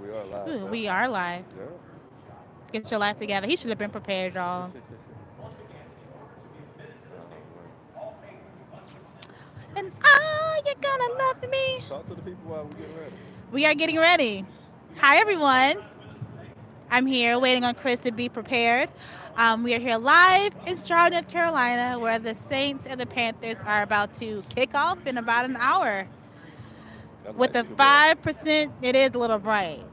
We are live. Ooh, we are live. Yeah. Get your life together. He should have been prepared, y'all. And are you gonna love me? Talk to the people while we get ready. We are getting ready. Hi, everyone. I'm here waiting on Chris to be prepared. We are here live in Charlotte, North Carolina, where the Saints and the Panthers are about to kick off in about an hour. With a 5%, it is a little bright.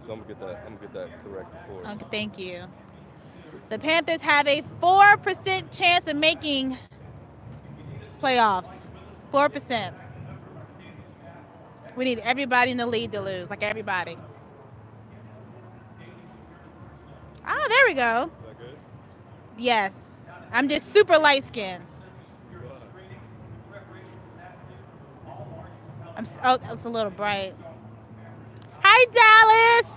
So I'm gonna get that corrected for you. Okay, thank you. The Panthers have a 4% chance of making playoffs. 4%. We need everybody in the league to lose, like everybody. Ah, there we go. Is that good? Yes. I'm just super light skinned. Oh, it's a little bright. Hi, Dallas.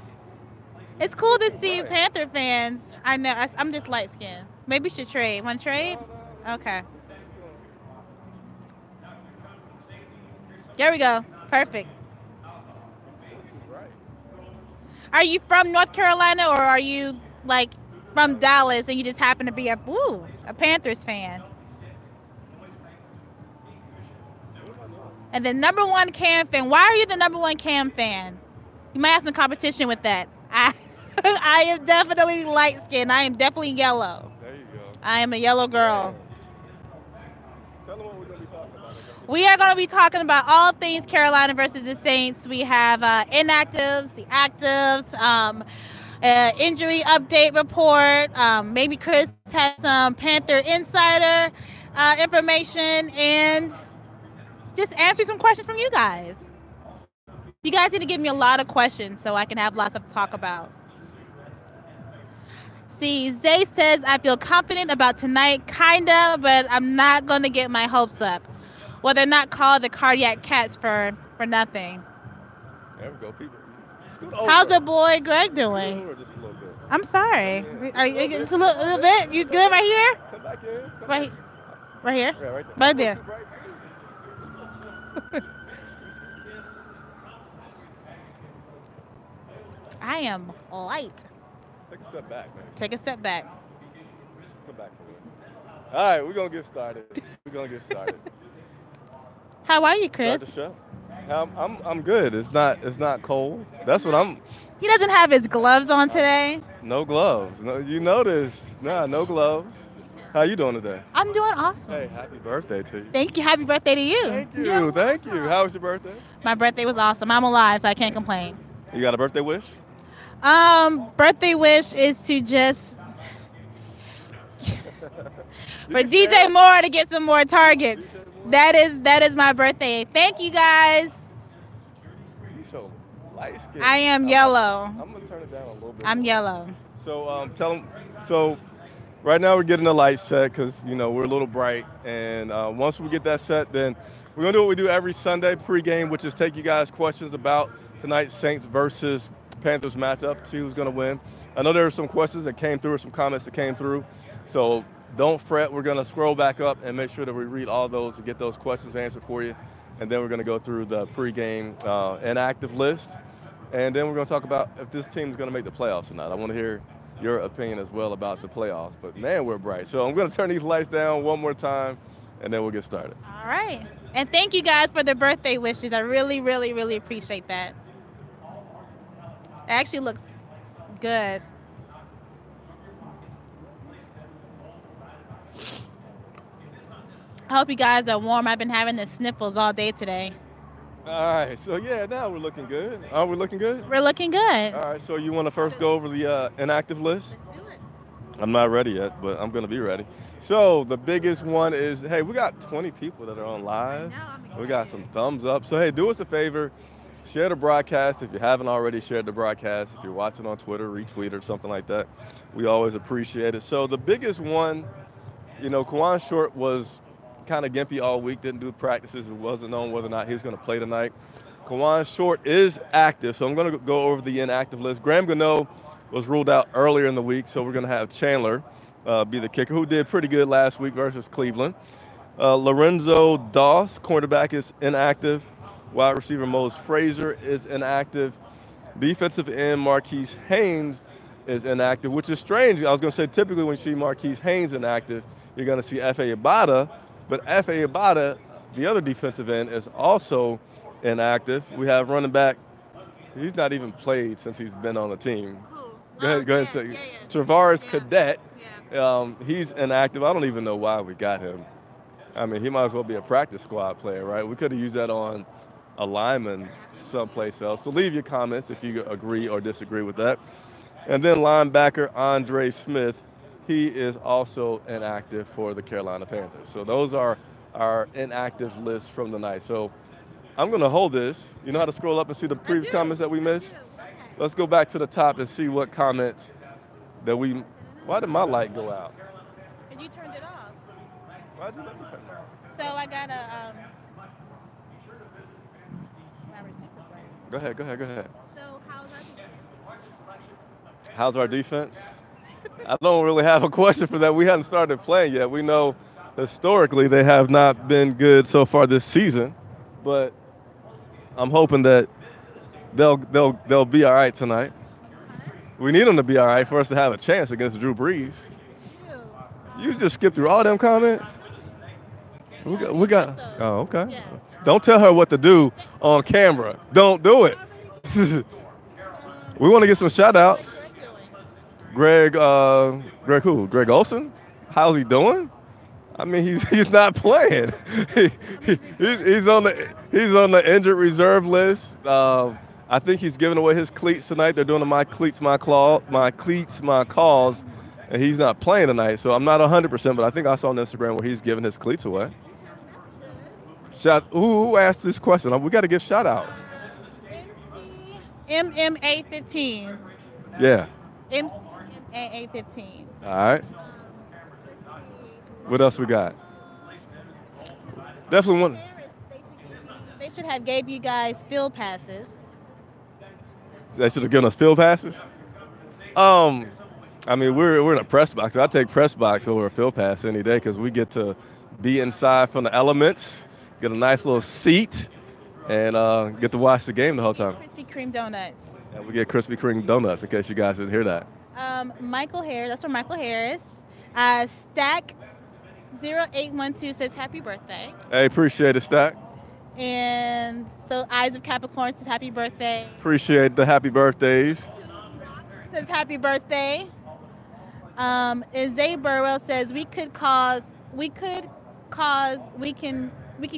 It's cool to see you, Panther fans. I know. I'm just light skinned. Maybe we should trade. Want to trade? Okay. There we go. Perfect. Are you from North Carolina, or are you like from Dallas and you just happen to be a Panthers fan? And the number one Cam fan. Why are you the number one Cam fan? You might have some competition with that. I am definitely light skinned. I am definitely yellow. There you go. I am a yellow girl. Tell them what we're going to be talking about. We are going to be talking about all things Carolina versus the Saints. We have inactives, the actives, injury update report. Maybe Chris has some Panther insider information, and just answer some questions from you guys. You guys need to give me a lot of questions so I can have lots of talk about. See, Zay says, I feel confident about tonight, kinda, but I'm not going to get my hopes up. Well, they're not called the cardiac cats for nothing. There we go, people. How's the boy Greg doing? Over just a little bit. I'm sorry. Are you, it's a little bit? You good right here? Come back in. Right here? Yeah, right there. Right there. I am light. Take a step back, man. Take a step back. Come back for it. All right, we're going to get started. How are you, Chris? Start the show. I'm good. It's not cold. That's what I'm. He doesn't have his gloves on today. No gloves. No, you notice. Nah, no gloves. How you doing today? I'm doing awesome. Hey, happy birthday to you. Thank you. Happy birthday to you. Thank you. Thank you. How was your birthday? My birthday was awesome. I'm alive, so I can't complain. You got a birthday wish? Birthday wish is to just for DJ Moore to get some more targets. That is my birthday. Thank you guys. You so light skinned. I am yellow. I'm gonna turn it down a little bit. I'm yellow. So tell them. So right now we're getting the light set because we're a little bright, and once we get that set, then we're gonna do what we do every Sunday pregame, which is take you guys questions about tonight's Saints versus Panthers matchup. See who's gonna win. I know there were some questions that came through, or some comments that came through. So don't fret. We're gonna scroll back up and make sure that we read all those and get those questions answered for you. And then we're gonna go through the pregame inactive list. And then we're gonna talk about if this team is gonna make the playoffs or not. I want to hear your opinion as well about the playoffs. But man, we're bright. So I'm gonna turn these lights down one more time, and then we'll get started. All right. And thank you guys for the birthday wishes. I really, really, really appreciate that. It actually looks good. I hope you guys are warm. I've been having the sniffles all day today. All right, so yeah, now we're looking good. Are we looking good? We're looking good. All right, so you want to first go over the inactive list? Let's do it. I'm not ready yet, but I'm going to be ready. So the biggest one is, hey, we got 20 people that are on live. We got some thumbs up. So, hey, do us a favor. Share the broadcast if you haven't already shared the broadcast. If you're watching on Twitter, retweet or something like that. We always appreciate it. So the biggest one, Kawan Short was kind of gimpy all week, didn't do practices. It wasn't known whether or not he was going to play tonight. Kawan Short is active, so I'm going to go over the inactive list. Graham Gano was ruled out earlier in the week, so we're going to have Chandler be the kicker, who did pretty good last week versus Cleveland. Lorenzo Doss, cornerback, is inactive. Wide receiver Mose Frazier is inactive. Defensive end Marquise Haynes is inactive, which is strange. I was going to say typically when you see Marquise Haynes inactive, you're going to see F.A. Ibada, but F.A. Ibada, the other defensive end, is also inactive. We have running back. He's not even played since he's been on the team. Go ahead and say. Travaris Cadet, he's inactive. I don't even know why we got him. I mean, he might as well be a practice squad player, right? We could have used that on a lineman someplace else. So leave your comments if you agree or disagree with that. And then linebacker Andre Smith, he is also inactive for the Carolina Panthers. So those are our inactive lists from the night. So I'm going to hold this. You know how to scroll up and see the previous comments that we missed? Let's go back to the top and see what comments that we. Why did my light go out? Because you turned it off. Why did you let me turn it off? So I got a. Go ahead. So How's our defense? I don't really have a question for that. We haven't started playing yet. We know historically they have not been good so far this season, but I'm hoping that they'll be all right tonight. We need them to be all right for us to have a chance against Drew Brees. You just skipped through all them comments? We got. Oh, okay. Yeah. Don't tell her what to do on camera. Don't do it. We want to get some shout outs. Greg who? Greg Olson? How's he doing? I mean, he's not playing. He's on the injured reserve list. I think he's giving away his cleats tonight. They're doing my cleats, my calls, and he's not playing tonight. So I'm not 100%, but I think I saw on Instagram where he's giving his cleats away. Who asked this question? We got to give shout outs. MMA15. Yeah. MMA15. All right. What else we got? Definitely one. They should have gave you guys field passes. They should have given us field passes? I mean, we're in a press box. I take press box over a field pass any day because we get to be inside from the elements, get a nice little seat, and get to watch the game the whole time. Krispy Kreme donuts. And we get Krispy Kreme donuts in case you guys didn't hear that. Michael Harris, that's from Michael Harris. Stack 0812 says happy birthday. Hey, appreciate it, Stack. And so Eyes of Capricorn says happy birthday. Appreciate the happy birthdays. Says happy birthday. And Zay Burwell says we can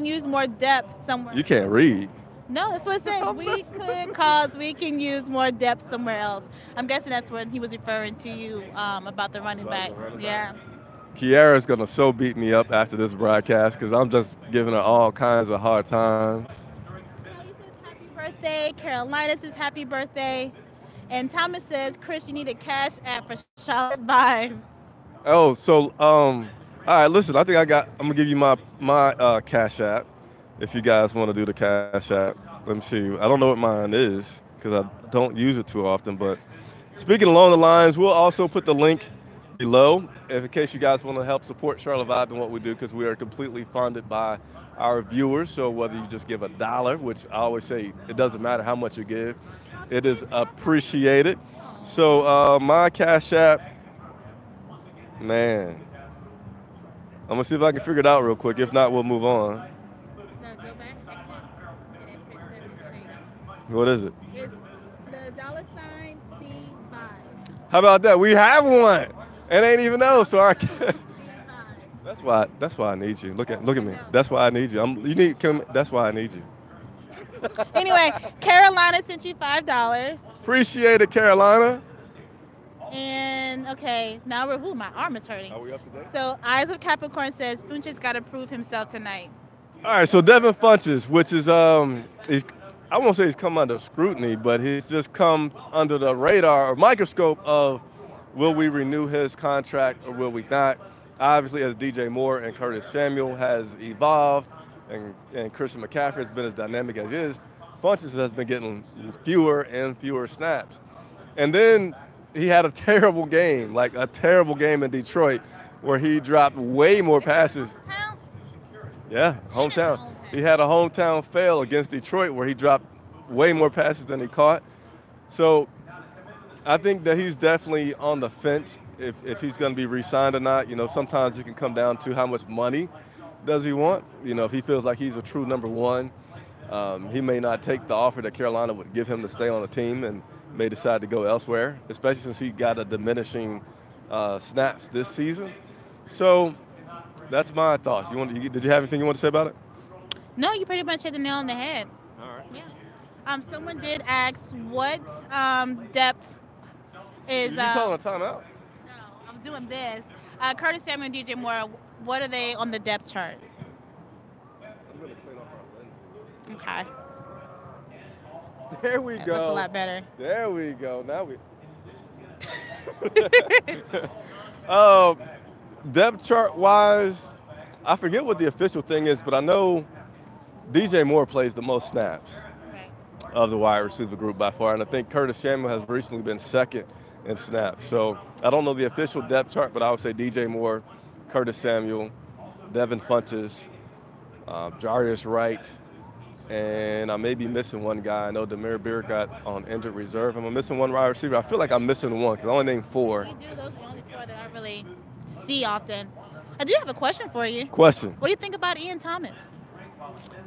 use more depth somewhere. You can't read. No, that's what it says. We can use more depth somewhere else. I'm guessing that's what he was referring to you about the running back. Yeah. Kiara's going to so beat me up after this broadcast because I'm just giving her all kinds of hard time. Kelly says happy birthday. Carolina says happy birthday. And Thomas says, Chris, you need a cash app for Charlotte Vibe. Oh, so, all right, listen, I'm going to give you my cash app if you guys want to do the cash app. Let me see. I don't know what mine is because I don't use it too often. But speaking along the lines, we'll also put the link below in case you guys want to help support Charlotte Vibe and what we do because we are completely funded by our viewers. So whether you just give $1, which I always say it doesn't matter how much you give, it is appreciated. So my cash app, man, I'm going to see if I can figure it out real quick. If not, we'll move on. No, go back, exit, and then press everything. What is it? It's the $C5. How about that? We have one. It ain't even know. So our that's why I need you. Look at me. That's why I need you. That's why I need you. Anyway, Carolina sent you $5. Appreciate it, Carolina. And okay, now my arm is hurting. Are we up to date? So Eyes of Capricorn says Funchess got to prove himself tonight. All right, so Devin Funchess, which is I won't say he's come under scrutiny, but he's just come under the radar or microscope of will we renew his contract or will we not? Obviously, as DJ Moore and Curtis Samuel has evolved and Christian McCaffrey has been as dynamic as he is, Funchess has been getting fewer and fewer snaps. And then he had a terrible game in Detroit where he dropped way more passes. Yeah, hometown. He had a hometown fail against Detroit where he dropped way more passes than he caught. So I think that he's definitely on the fence if he's going to be re-signed or not. You know, sometimes it can come down to how much money does he want. You know, if he feels like he's a true number one, he may not take the offer that Carolina would give him to stay on the team and may decide to go elsewhere, especially since he got a diminishing snaps this season. So that's my thoughts. Did you have anything you want to say about it? No, you pretty much hit the nail on the head. All right. Yeah. Someone did ask what depth is. You calling a timeout? No, I'm doing this. Curtis Samuel and DJ Moore, what are they on the depth chart? I'm going to clean off our lenses. Okay. There we That go. looks a lot better. There we go. Now we. Depth chart wise, I forget what the official thing is, but I know DJ Moore plays the most snaps Right. of the wide receiver group by far, and I think Curtis Samuel has recently been second in snaps. So I don't know the official depth chart, but I would say DJ Moore, Curtis Samuel, Devin Funches, Jarius Wright, and I may be missing one guy. I know Demir Beer got on injured reserve. Am I missing one wide receiver? I feel like I'm missing one because I only named four. You do. Those are the only four that I really see often. I do have a question for you. Question. What do you think about Ian Thomas?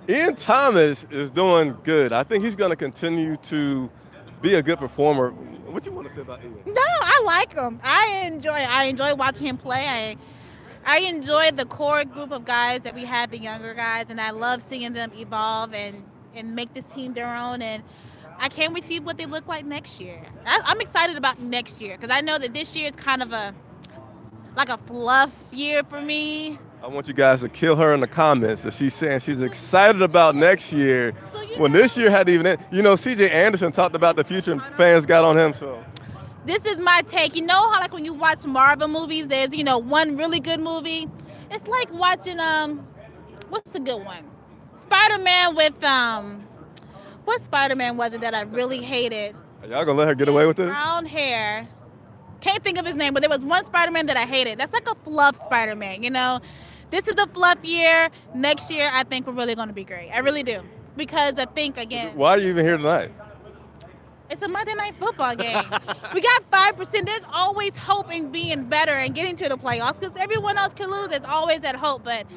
Ian Thomas is doing good. I think he's going to continue to be a good performer. What do you want to say about Ian? No, I like him. I enjoy watching him play. I enjoy the core group of guys that we had, the younger guys, and I love seeing them evolve and make this team their own. And I can't wait to see what they look like next year. I'm excited about next year because I know that this year is kind of like a fluff year for me. I want you guys to kill her in the comments that she's saying she's excited about next year. So when this year hadn't even ended. You know, C.J. Anderson talked about the future and fans got on him, so. This is my take. You know how like when you watch Marvel movies, there's, one really good movie? It's like watching, what's a good one? Spider-Man with, what Spider-Man was it that I really hated? Are y'all gonna let her get away with this? Brown hair. Can't think of his name, but there was one Spider-Man that I hated. That's like a fluff Spider-Man, This is the fluff year. Next year, I think we're really going to be great. I really do. Because I think, again. Why are you even here tonight? It's a Monday Night Football game. We got 5%. There's always hope in being better and getting to the playoffs because everyone else can lose. There's always that hope. But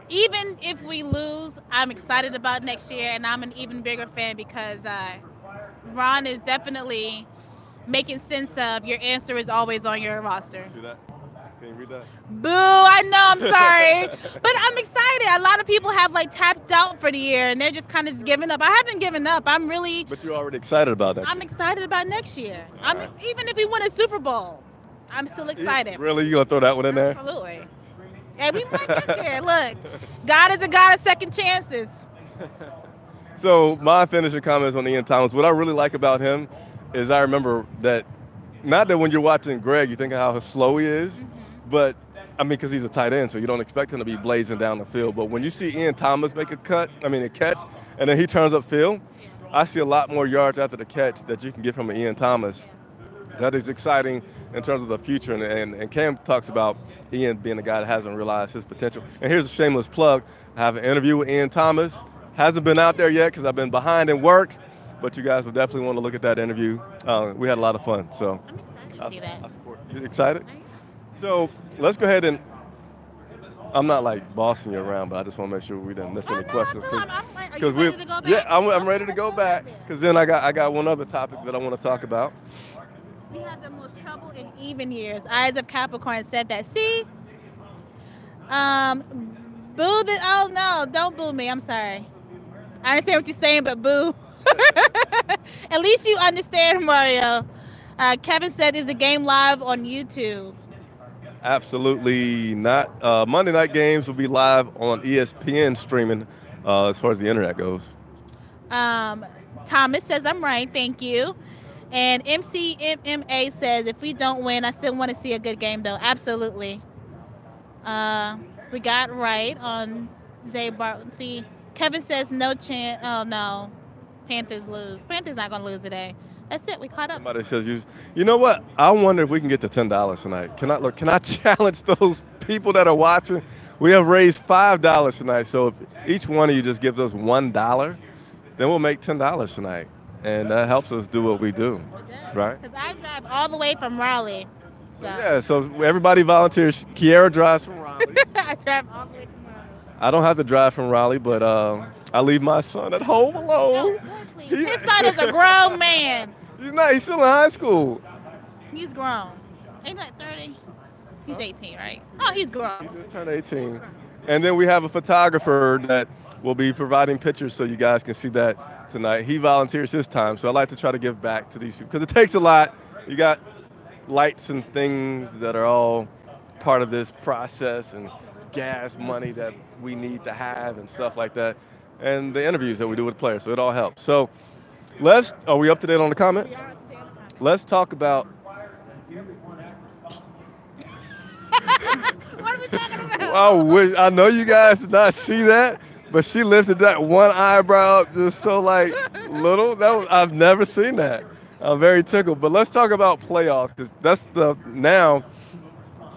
even if we lose, I'm excited about next year, and I'm an even bigger fan because Ron is definitely making sense of your answer is always on your roster. See that? Can you read that? Boo, I know, I'm sorry. But I'm excited. A lot of people have tapped out for the year and they're just kind of giving up. I haven't given up. But you're already excited about that. I'm excited about next year. Even if we win a Super Bowl, I'm still excited. Really? You gonna throw that one in there? Absolutely. And we might get there. Look, God is a God of second chances. So my finishing comments on Ian Thomas, what I really like about him is I remember that, not that when you're watching Greg, you think of how slow he is, but because he's a tight end, so you don't expect him to be blazing down the field. But when you see Ian Thomas make a catch, and then he turns upfield, I see a lot more yards after the catch that you can get from an Ian Thomas. That is exciting in terms of the future. And Cam talks about Ian being a guy that hasn't realized his potential. And here's a shameless plug. I have an interview with Ian Thomas. Hasn't been out there yet because I've been behind in work, but you guys will definitely want to look at that interview. We had a lot of fun. So I'm excited to see that. I support you. Excited? So let's go ahead and, I'm not bossing you around, but I just want to make sure we didn't miss any questions. Are you ready to go back? Yeah, I'm ready to go back because then I got one other topic that I want to talk about. We have the most trouble in even years. Eyes of Capricorn said that. See? Boo the, oh no, don't boo me. I'm sorry. I understand what you're saying, but boo. At least you understand, Mario. Kevin said, is the game live on YouTube? Absolutely not. Monday night games will be live on ESPN streaming as far as the internet goes. Thomas says, I'm right. Thank you. And MCMMA says, if we don't win, I still want to see a good game, though. Absolutely. We got right on Zay Barton. See, Kevin says no chance. Oh, no. Panthers lose. Panthers not going to lose today. That's it. We caught up. Somebody says, you know what? I wonder if we can get to $10 tonight. Can I challenge those people that are watching? We have raised $5 tonight. So if each one of you just gives us $1, then we'll make $10 tonight. and that helps us do what we do, right? Because I drive all the way from Raleigh. So Yeah, so everybody volunteers. Kiera drives from Raleigh. I drive all the way from Raleigh. I don't have to drive from Raleigh, but I leave my son at home alone. Please. His son is a grown man. He's not. He's still in high school. He's grown. Ain't that 30? He's 18, right? Oh, he's grown. He just turned 18. And then we have a photographer that will be providing pictures so you guys can see that tonight. He volunteers his time, so I like to try to give back to these people because it takes a lot. You got lights and things that are all part of this process and gas money that we need to have and stuff like that. And the interviews that we do with players, so it all helps. So are we up to date on the comments? Let's talk about What are we talking about? I know you guys did not see that, but she lifted that one eyebrow up just so like little. I've never seen that. I'm very tickled. But let's talk about playoffs because that's now.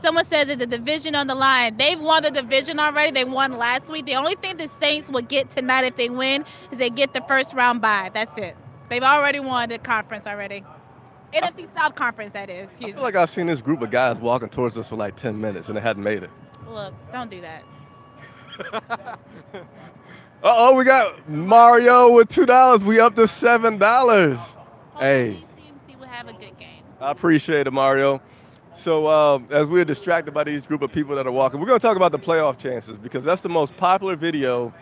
Someone says that the division on the line. They've won the division already. They won last week. The only thing the Saints will get tonight if they win is they get the first round bye. That's it. They've already won the conference already. NFC South Conference, that is. I feel like I've seen this group of guys walking towards us for like 10 minutes and they hadn't made it. Look, don't do that. Uh-oh, we got Mario with $2. We up to $7. Hey. CMC will have a good game. I appreciate it, Mario. So as we're distracted by these group of people that are walking, we're going to talk about the playoff chances because that's the most popular video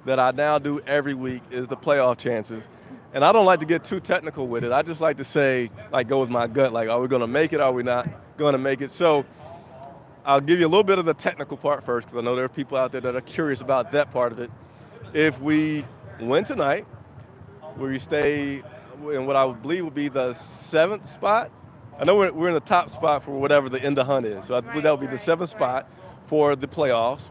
that I now do every week is the playoff chances. And I don't like to get too technical with it. I just like to say, like, go with my gut. Like, are we going to make it? Are we not going to make it? So I'll give you a little bit of the technical part first because I know there are people out there that are curious about that part of it. If we win tonight, we stay in what I would believe would be the 7th spot. I know we're in the top spot for whatever the end of hunt is. So that would be the 7th spot for the playoffs.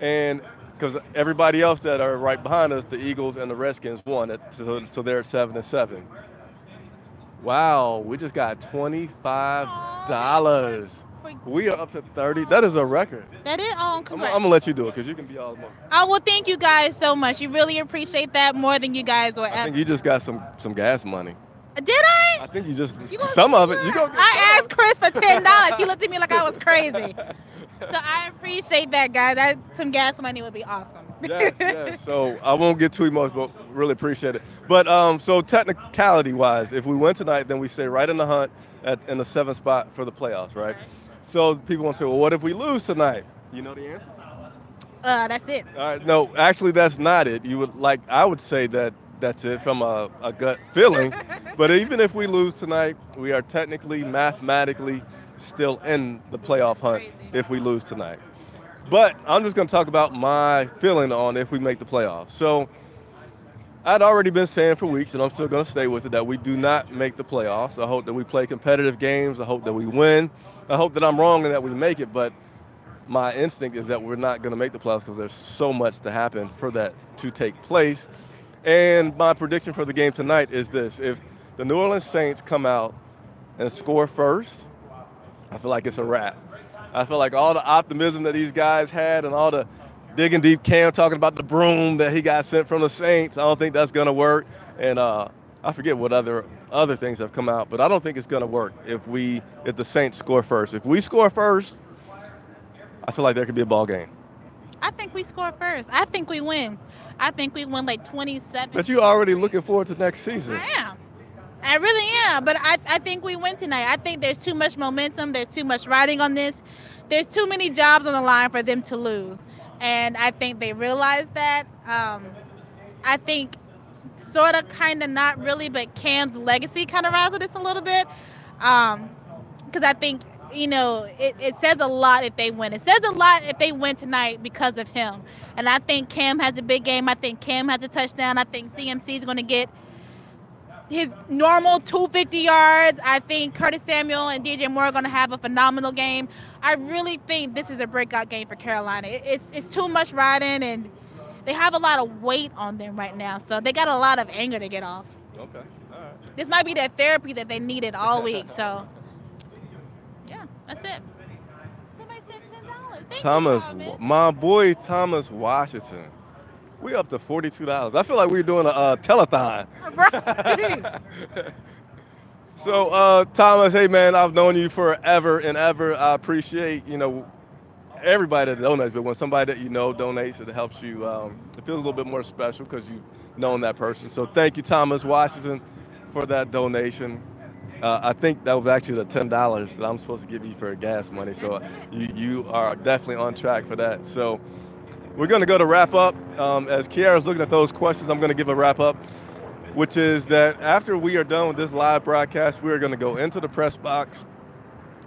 And because everybody else that are right behind us, the Eagles and the Redskins won it, so they're at 7-7. Wow, we just got $25. We are up to 30. That is a record. That is all. I'm gonna let you do it because you can be all more. Oh well, thank you guys so much. You really appreciate that more than you guys will ever. I think you just got some gas money. Did I? I think you just some of it. You go. I asked Chris for $10. He looked at me like I was crazy. So I appreciate that, guys. Some gas money would be awesome. Yes. So I won't get too emotional, but really appreciate it. But so technicality-wise, if we win tonight, then we stay right in the hunt in the 7th spot for the playoffs, right? Okay. So people want to say, well, what if we lose tonight? You know the answer? That's it. All right. No, actually, that's not it. I would say that's it from a gut feeling. But even if we lose tonight, we are technically, mathematically still in the playoff hunt if we lose tonight. But I'm just going to talk about my feeling on if we make the playoffs. So I'd already been saying for weeks, and I'm still going to stay with it, that we do not make the playoffs. I hope that we play competitive games. I hope that we win. I hope that I'm wrong and that we make it. But my instinct is that we're not going to make the playoffs because there's so much to happen for that to take place. And my prediction for the game tonight is this. If the New Orleans Saints come out and score first, I feel like it's a wrap. I feel like all the optimism that these guys had and all the digging deep, Cam talking about the broom that he got sent from the Saints, I don't think that's going to work. And I forget what other things have come out, but I don't think it's going to work if the Saints score first. If we score first, I feel like there could be a ball game. I think we score first. I think we win. I think we win like 27. But you're already looking forward to next season. I am. I really am. But I think we win tonight. I think there's too much momentum. There's too much riding on this. There's too many jobs on the line for them to lose. And I think they realize that. I think sort of, kind of, not really, but Cam's legacy kind of rides with this a little bit. Because I think, it says a lot if they win. It says a lot if they win tonight because of him. And I think Cam has a big game. I think Cam has a touchdown. I think CMC is going to get his normal 250 yards. I think Curtis Samuel and DJ Moore are going to have a phenomenal game. I really think this is a breakout game for Carolina. It's too much riding, and they have a lot of weight on them right now. So they got a lot of anger to get off. Okay. All right. This might be that therapy that they needed all week. So, yeah, that's it. Somebody said $10. Thank Thomas, you, my boy Thomas Washington We up to $42. I feel like we're doing a telethon. Right. So, Thomas, hey man, I've known you forever and ever. I appreciate, everybody that donates, but when somebody that you know donates, it helps you. It feels a little bit more special because you've known that person. So, thank you, Thomas Washington, for that donation. I think that was actually the $10 that I'm supposed to give you for gas money. So, you are definitely on track for that. So, we're going to go to wrap up. As Kiara's looking at those questions, I'm going to give a wrap up, which is that after we are done with this live broadcast, we are going to go into the press box.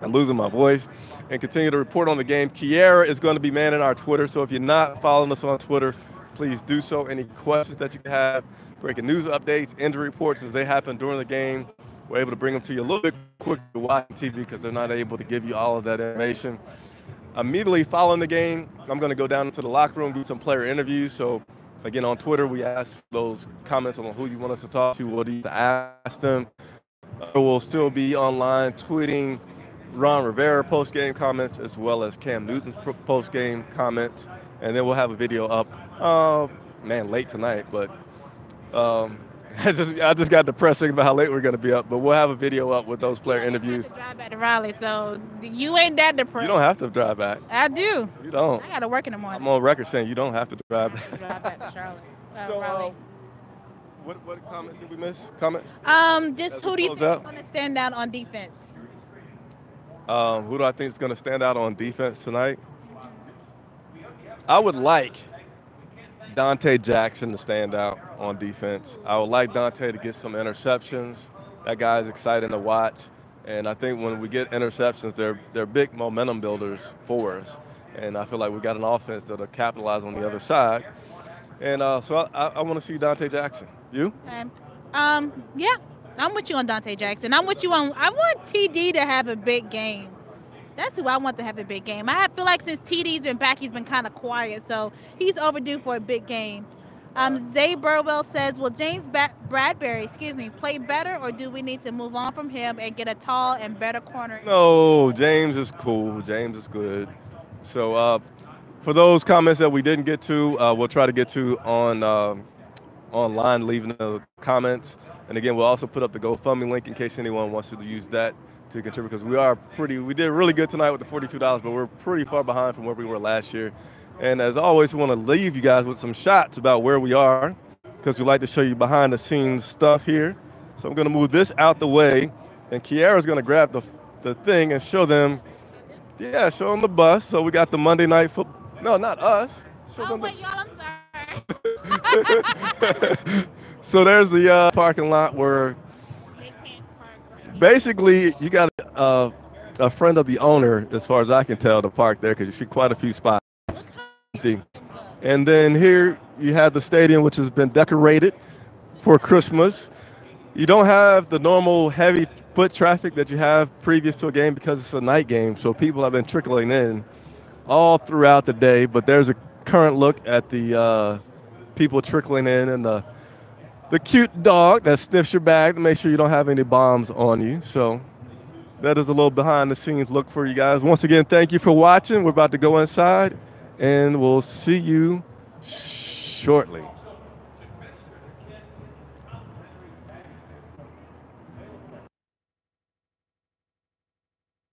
I'm losing my voice, and continue to report on the game. Kiara is going to be manning our Twitter, so if you're not following us on Twitter, please do so. Any questions that you have, breaking news updates, injury reports as they happen during the game, we're able to bring them to you a little bit quicker to watch TV because they're not able to give you all of that information. Immediately following the game, I'm going to go down into the locker room, do some player interviews. So, again, on Twitter, we ask those comments on who you want us to talk to, what do you ask them. We'll still be online tweeting Ron Rivera post-game comments as well as Cam Newton's post-game comments. And then we'll have a video up, late tonight. But I just got depressed thinking about how late we're going to be up. But we'll have a video up with those player interviews. I drive back to Raleigh, so you ain't that depressed. You don't have to drive back. I do. You don't. I got to work in the morning. I'm on record saying you don't have to drive back. Drive back to Charlotte. So, Raleigh. what comments did we miss? Comments? Just who do you think is going to stand out on defense? Who do I think is going to stand out on defense tonight? I would like Dante Jackson to stand out on defense. I would like Dante to get some interceptions. That guy's exciting to watch. And I think when we get interceptions, they're big momentum builders for us. And I feel like we got an offense that'll capitalize on the other side. And so I want to see Dante Jackson. You? Yeah, I'm with you on Dante Jackson. I want TD to have a big game. That's who I want to have a big game. I feel like since TD's been back, he's been kind of quiet, so he's overdue for a big game. Zay Burwell says, will James Bradbury, play better, or do we need to move on from him and get a tall and better corner? No, James is cool. James is good. So for those comments that we didn't get to, we'll try to get to on online, leaving the comments. And again, we'll also put up the GoFundMe link in case anyone wants to use that to contribute, because we did really good tonight with the $42, but we're pretty far behind from where we were last year. And as always, we want to leave you guys with some shots about where we are, because we like to show you behind the scenes stuff here. So I'm going to move this out the way, and Kiara's going to grab the thing and show them the bus. So we got the Monday night football. No, not us. Y'all, I'm sorry. So there's the parking lot where basically you got a friend of the owner, as far as I can tell, to park there, because you see quite a few spots empty. And then here you have the stadium, which has been decorated for Christmas. You don't have the normal heavy foot traffic that you have previous to a game because it's a night game, so people have been trickling in all throughout the day. But there's a current look at the people trickling in, and the cute dog that sniffs your bag to make sure you don't have any bombs on you. So that is a little behind the scenes look for you guys. Once again, thank you for watching. We're about to go inside, and we'll see you shortly.